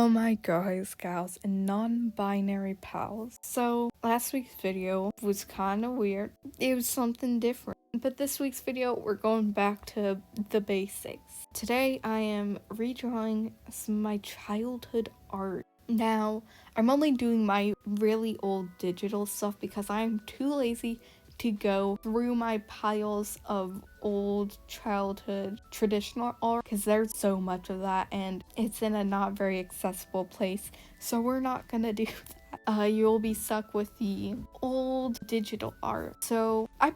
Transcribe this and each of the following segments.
Oh my guys, gals, and non-binary pals. So last week's video was kind of weird. It was something different. But this week's video, we're going back to the basics. Today, I am redrawing my childhood art. Now, I'm only doing my really old digital stuff because I'm too lazy to go through my piles of old childhood traditional art because there's so much of that and it's in a not very accessible place, so we're not gonna do that. You'll be stuck with the old digital art. So I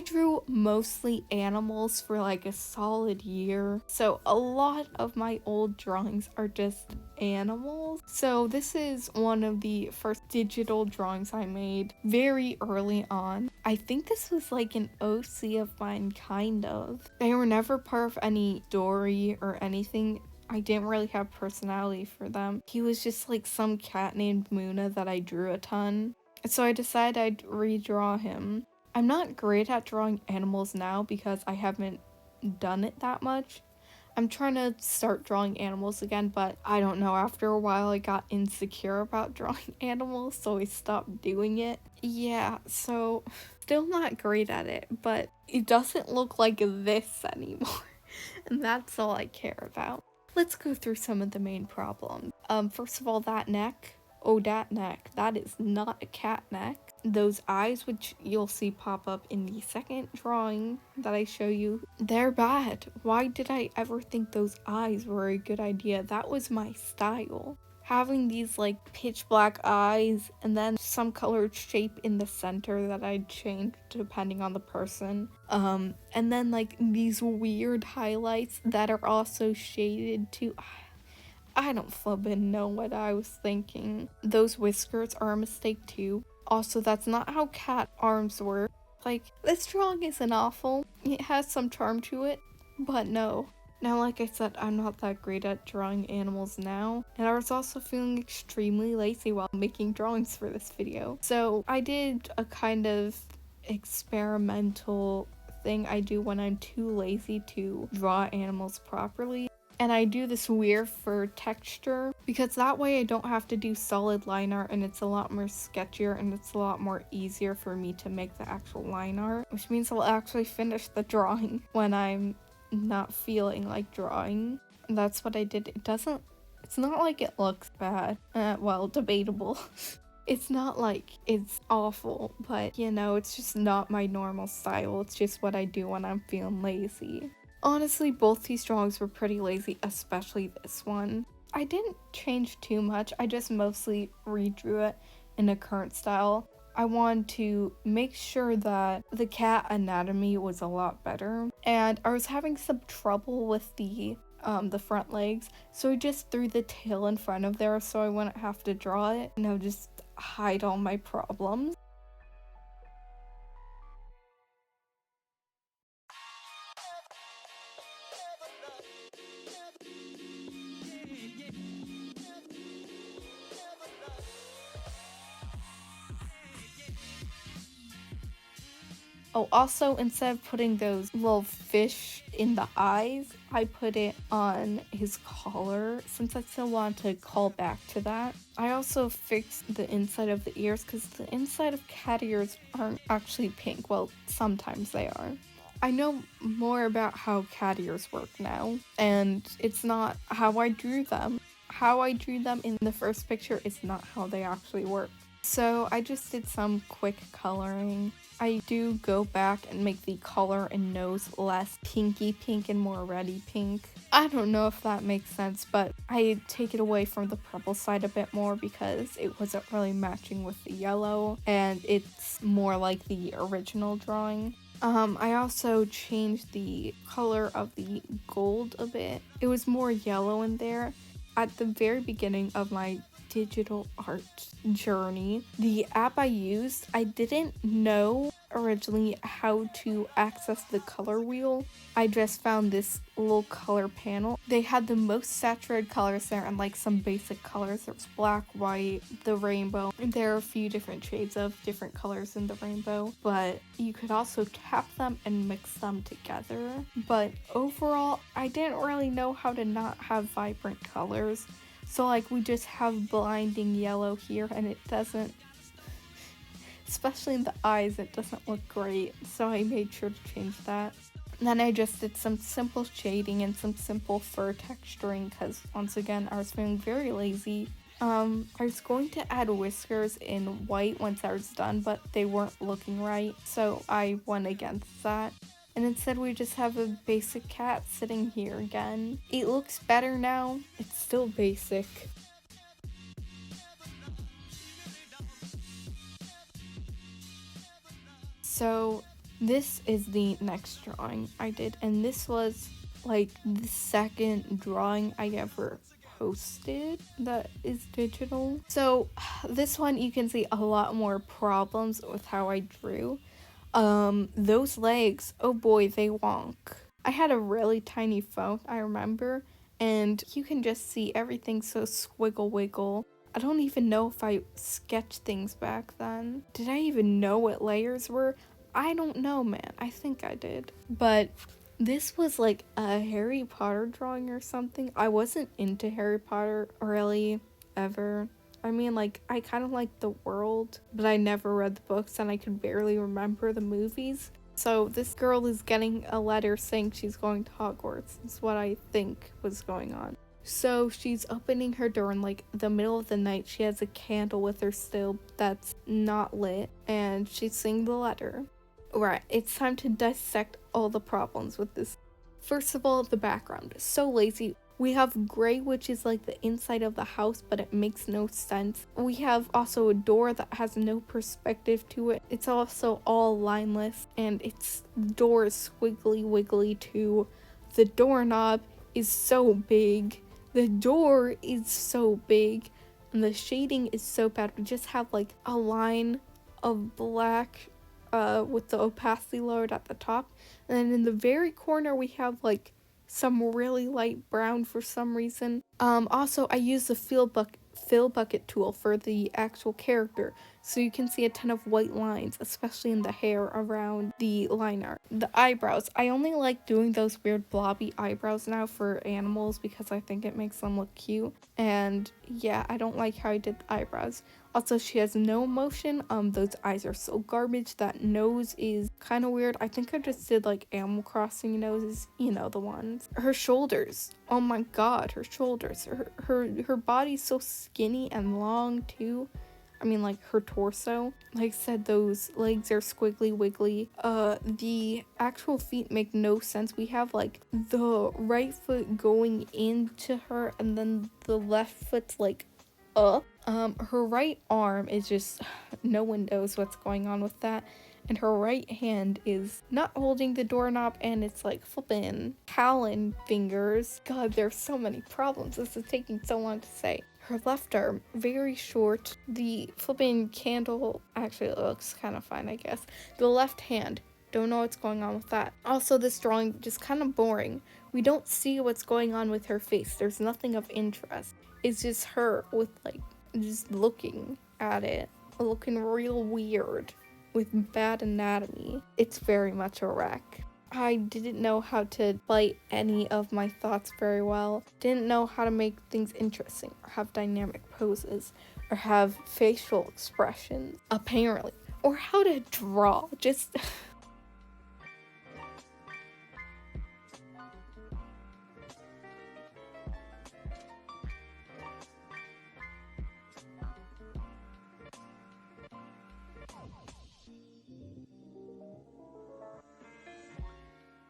drew mostly animals for like a solid year, so a lot of my old drawings are just animals. So this is one of the first digital drawings I made very early on. I think this was like an OC of mine, kind of. They were never part of any story or anything. I didn't really have personality for them. He was just like some cat named Muna that I drew a ton. So I decided I'd redraw him. I'm not great at drawing animals now because I haven't done it that much. I'm trying to start drawing animals again, but I don't know, after a while I got insecure about drawing animals, so I stopped doing it. Yeah, so still not great at it, but it doesn't look like this anymore, and that's all I care about. Let's go through some of the main problems. First of all, that neck. Oh, that neck. That is not a cat neck. Those eyes, which you'll see pop up in the second drawing that I show you, they're bad. Why did I ever think those eyes were a good idea? That was my style. Having these like pitch black eyes and then some colored shape in the center that I'd change depending on the person. And then like these weird highlights that are also shaded too. I don't flippin' know what I was thinking. Those whiskers are a mistake too. Also, that's not how cat arms work. Like, this drawing isn't awful. It has some charm to it, but no. Now, like I said, I'm not that great at drawing animals now, and I was also feeling extremely lazy while making drawings for this video. So I did a kind of experimental thing I do when I'm too lazy to draw animals properly. And I do this weird fur texture because that way I don't have to do solid line art, and it's a lot more sketchier and it's a lot more easier for me to make the actual line art, which means I'll actually finish the drawing when I'm not feeling like drawing. And that's what I did. It's not like it looks bad. Well, debatable. It's not like it's awful, but you know, it's just not my normal style. It's just what I do when I'm feeling lazy. Honestly, both these drawings were pretty lazy, especially this one. I didn't change too much, I just mostly redrew it in a current style. I wanted to make sure that the cat anatomy was a lot better, and I was having some trouble with the front legs, so I just threw the tail in front of there so I wouldn't have to draw it, and I would just hide all my problems. Oh, also, instead of putting those little fish in the eyes, I put it on his collar, since I still want to call back to that. I also fixed the inside of the ears, because the inside of cat ears aren't actually pink. Well, sometimes they are. I know more about how cat ears work now, and it's not how I drew them. How I drew them in the first picture is not how they actually work. So I just did some quick coloring. I do go back and make the collar and nose less pinky pink and more reddy pink. I don't know if that makes sense, but I take it away from the purple side a bit more because it wasn't really matching with the yellow, and it's more like the original drawing. I also changed the color of the gold a bit. It was more yellow in there. At the very beginning of my digital art journey, the app I used, I didn't know originally how to access the color wheel. I just found this little color panel. They had the most saturated colors there and like some basic colors. There was black, white, the rainbow. There are a few different shades of different colors in the rainbow, but you could also tap them and mix them together. But overall, I didn't really know how to not have vibrant colors. So like we just have blinding yellow here, and it doesn't, especially in the eyes, it doesn't look great. So I made sure to change that. And then I just did some simple shading and some simple fur texturing because once again I was feeling very lazy. I was going to add whiskers in white once I was done, but they weren't looking right, so I went against that. And instead we just have a basic cat sitting here again. It looks better now. It's still basic. So this is the next drawing I did, and this was like the second drawing I ever posted that is digital. So this one you can see a lot more problems with how I drew. Those legs, oh boy, they wonk. I had a really tiny phone, I remember, and you can just see everything so squiggle wiggle. I don't even know if I sketched things back then. Did I even know what layers were? I don't know, man. I think I did. But this was like a Harry Potter drawing or something. I wasn't into Harry Potter really ever. I mean, like, I kind of liked the world, but I never read the books and I could barely remember the movies. So this girl is getting a letter saying she's going to Hogwarts, is what I think was going on. So she's opening her door in like the middle of the night. She has a candle with her still that's not lit, and she's seeing the letter. Right, it's time to dissect all the problems with this. First of all, the background is so lazy. We have gray, which is like the inside of the house, but it makes no sense. We have also a door that has no perspective to it. It's also all lineless, and its door is squiggly wiggly too. The doorknob is so big. The door is so big, and the shading is so bad. We just have like a line of black with the opacity lowered at the top, and then in the very corner we have like some really light brown for some reason. Also I use the fill bucket tool for the actual character, so you can see a ton of white lines, especially in the hair around the line art. The eyebrows, I only like doing those weird blobby eyebrows now for animals because I think it makes them look cute, and yeah, I don't like how I did the eyebrows. Also, she has no emotion. Those eyes are so garbage. That nose is kind of weird. I think I just did like Animal Crossing noses, you know, the ones. Her shoulders, oh my god, her shoulders. Her body's so skinny and long too. I mean, like her torso. Like I said, those legs are squiggly wiggly. The actual feet make no sense. We have like the right foot going into her, and then the left foot's like up. Her right arm is just, no one knows what's going on with that. And her right hand is not holding the doorknob, and it's like flippin' talon fingers. God, there's so many problems. This is taking so long to say. Her left arm, very short. The flippin' candle actually looks kind of fine, I guess. The left hand, don't know what's going on with that. Also, this drawing just kind of boring. We don't see what's going on with her face. There's nothing of interest. It's just her with like just looking at it, looking real weird with bad anatomy. It's very much a wreck. I didn't know how to play any of my thoughts very well. Didn't know how to make things interesting or have dynamic poses or have facial expressions, apparently, or how to draw. Just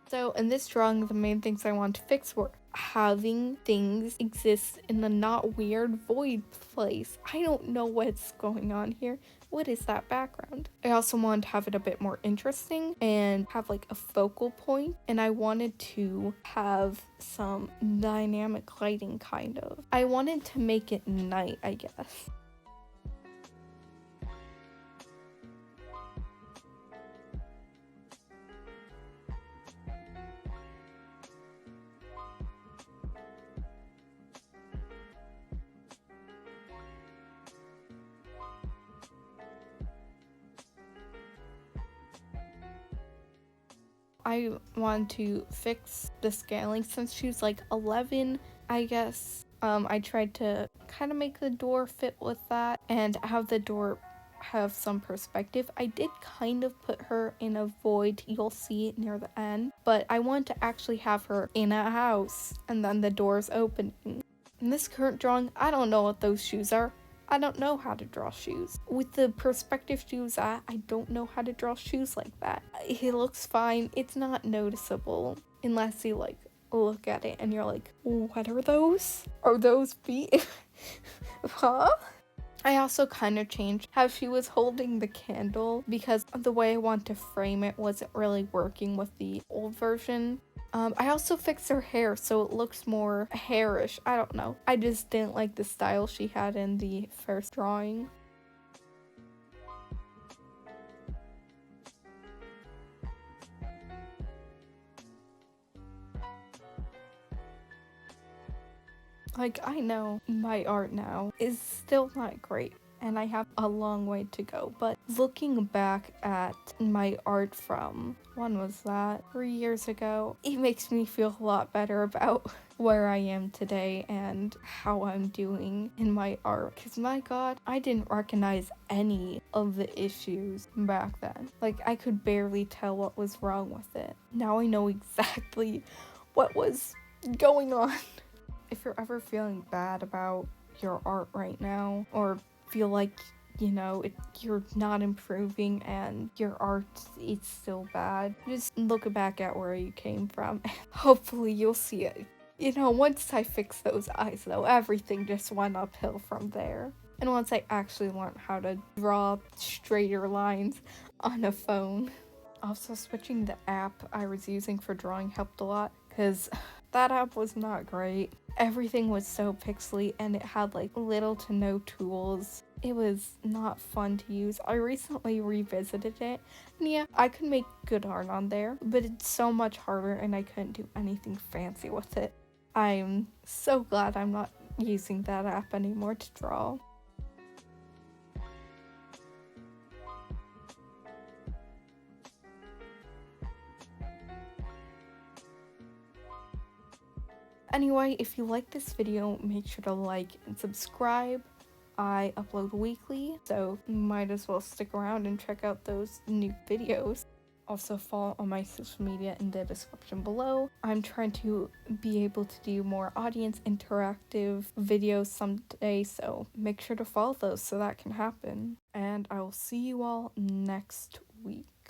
So in this drawing, the main things I wanted to fix were having things exist in a not weird void place. I don't know what's going on here. What is that background? I also wanted to have it a bit more interesting and have like a focal point, and I wanted to have some dynamic lighting kind of. I wanted to make it night, I guess. I want to fix the scaling since she's like 11, I guess. I tried to kind of make the door fit with that and have the door have some perspective. I did kind of put her in a void, you'll see near the end, but I want to actually have her in a house and then the doors opening. In this current drawing, I don't know what those shoes are. I don't know how to draw shoes. With the perspective shoes, I don't know how to draw shoes like that. It looks fine. It's not noticeable unless you like look at it and you're like, what are those? Are those feet? Huh? I also kind of changed how she was holding the candle because the way I want to frame it wasn't really working with the old version. I also fixed her hair so it looks more hairish. I don't know. I just didn't like the style she had in the first drawing. Like, I know my art now is still not great and I have a long way to go, but looking back at my art from, when was that? 3 years ago, it makes me feel a lot better about where I am today and how I'm doing in my art. Because my god, I didn't recognize any of the issues back then. Like, I could barely tell what was wrong with it. Now I know exactly what was going on. If you're ever feeling bad about your art right now, or feel like, you know, you're not improving and your art is still bad, just look back at where you came from. Hopefully you'll see it. You know, once I fixed those eyes though, everything just went uphill from there. And once I actually learned how to draw straighter lines on a phone. Also, switching the app I was using for drawing helped a lot, because that app was not great. Everything was so pixely and it had like little to no tools. It was not fun to use. I recently revisited it and yeah, I could make good art on there, but it's so much harder and I couldn't do anything fancy with it. I'm so glad I'm not using that app anymore to draw. Anyway, if you like this video, make sure to like and subscribe. I upload weekly, so might as well stick around and check out those new videos. Also follow on my social media in the description below. I'm trying to be able to do more audience interactive videos someday, so make sure to follow those so that can happen. And I will see you all next week.